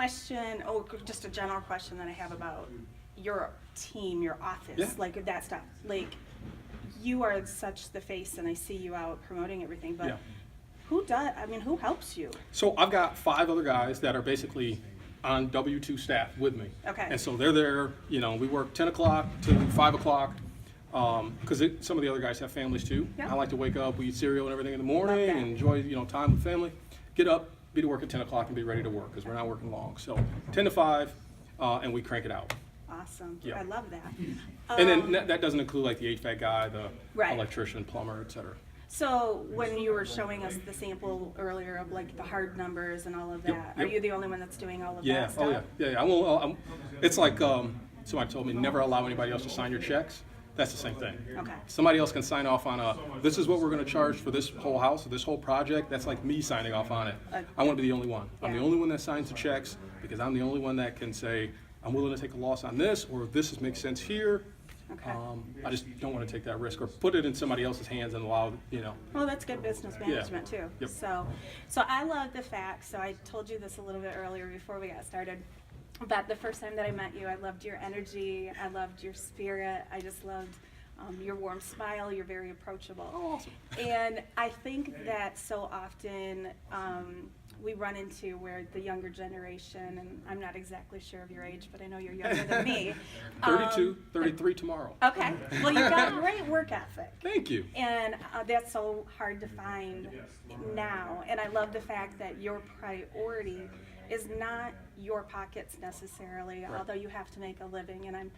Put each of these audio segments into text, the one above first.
Question, just a general question that I have about your team, your office, Yeah. like that stuff. Like, you are such the face, and I see you out promoting everything, but Yeah. who helps you? So I've got 5 other guys that are basically on W-2 staff with me. Okay. And so they're there, we work 10 o'clock to 5 o'clock, because some of the other guys have families too. Yeah. I like to wake up, we eat cereal and everything in the morning, that. and enjoy, time with family. Get up, be to work at 10 o'clock and be ready to work, because we're not working long. So 10 to 5, and we crank it out. Awesome. Yeah. I love that. And then that doesn't include like the HVAC guy, the Right. electrician, plumber, et cetera. So when you were showing us the sample earlier of like the hard numbers and all of that, Yep, are yep. you the only one that's doing all of Yeah, that stuff? oh yeah. I won't, it's like, somebody told me, never allow anybody else to sign your checks. That's the same thing. Okay. Somebody else can sign off on this is what we're gonna charge for this whole house, or this whole project. That's like me signing off on it. I wanna be the only one. I'm the Yeah. only one that signs the checks, because I'm the only one that can say, I'm willing to take a loss on this, or this makes sense here. Okay. I just don't wanna take that risk, or put it in somebody else's hands and allow, Well, that's good business management too. Yep. So I love the fact, so I told you this a little bit earlier before we got started, but the first time that I met you, I loved your energy, I loved your spirit, I just loved your warm smile, you're very approachable. Oh, awesome. And I think that so often we run into where the younger generation, and I'm not exactly sure of your age, but I know you're younger than me. 32, 33 tomorrow. Okay, well, you've got great work ethic. Thank you. And that's so hard to find now. And I love the fact that your priority is not your pockets necessarily, Right. although you have to make a living. And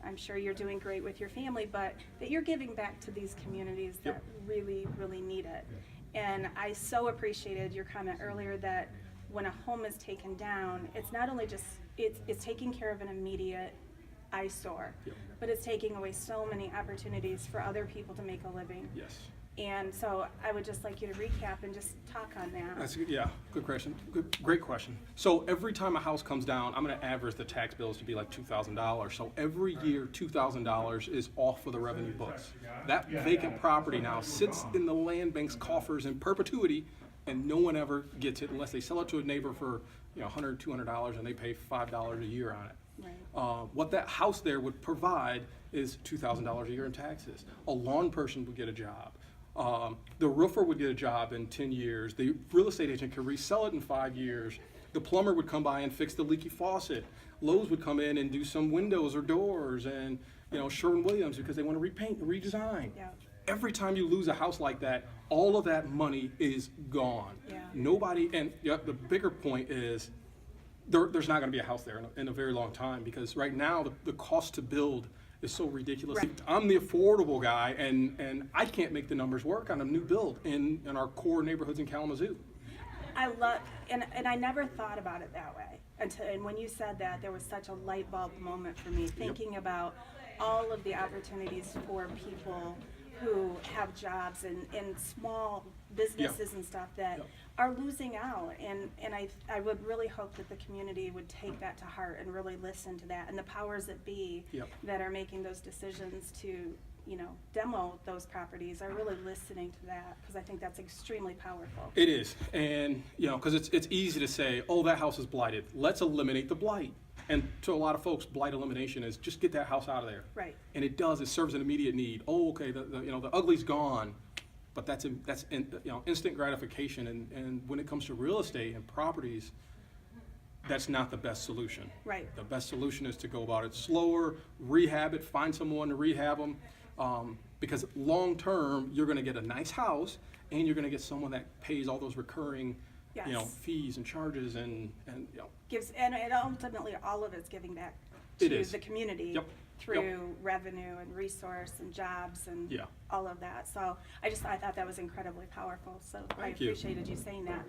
I'm sure you're doing great with your family, but that you're giving back to these communities that Yep. really, really need it. And I so appreciated your comment earlier that when a home is taken down, it's not only just, it's taking care of an immediate eyesore, Yep. but it's taking away so many opportunities for other people to make a living. Yes. And so I would just like you to recap and just talk on that. That's good. Yeah, good question. Great question. So every time a house comes down, I'm going to average the tax bills to be like $2,000. So every year, $2,000 is off of the revenue books. That vacant property now sits in the land bank's coffers in perpetuity, and no one ever gets it unless they sell it to a neighbor for $100, $200, and they pay $5 a year on it. Right. What that house there would provide is $2,000 a year in taxes. A lawn person would get a job. The roofer would get a job in 10 years. The real estate agent could resell it in 5 years. The plumber would come by and fix the leaky faucet. Lowe's would come in and do some windows or doors, and Sherwin-Williams, because they want to repaint and redesign. Yeah. Every time you lose a house like that, all of that money is gone. Yeah. Nobody, and the bigger point is there's not going to be a house there in a very long time, because right now the cost to build is so ridiculous. Right. I'm the affordable guy, and I can't make the numbers work on a new build in our core neighborhoods in Kalamazoo. I love, and I never thought about it that way and when you said that, there was such a light bulb moment for me, thinking about all of the opportunities for people who have jobs and small businesses and stuff that are losing out, and I would really hope that the community would take that to heart and really listen to that, and the powers that be that are making those decisions to demo those properties are really listening to that, because I think that's extremely powerful. It is, and because it's easy to say, oh, that house is blighted, let's eliminate the blight. And to a lot of folks, blight elimination is just get that house out of there. Right. And it does. It serves an immediate need. Oh, okay. The ugly's gone, but that's instant gratification. And when it comes to real estate and properties, that's not the best solution. Right. The best solution is to go about it slower, rehab it, find someone to rehab them, because long term you're going to get a nice house, and you're going to get someone that pays all those recurring fees and charges and Gives, and ultimately all of it's giving back It to is. the community through revenue and resource and jobs and all of that. So I thought that was incredibly powerful. So I Thank you. appreciated you saying that.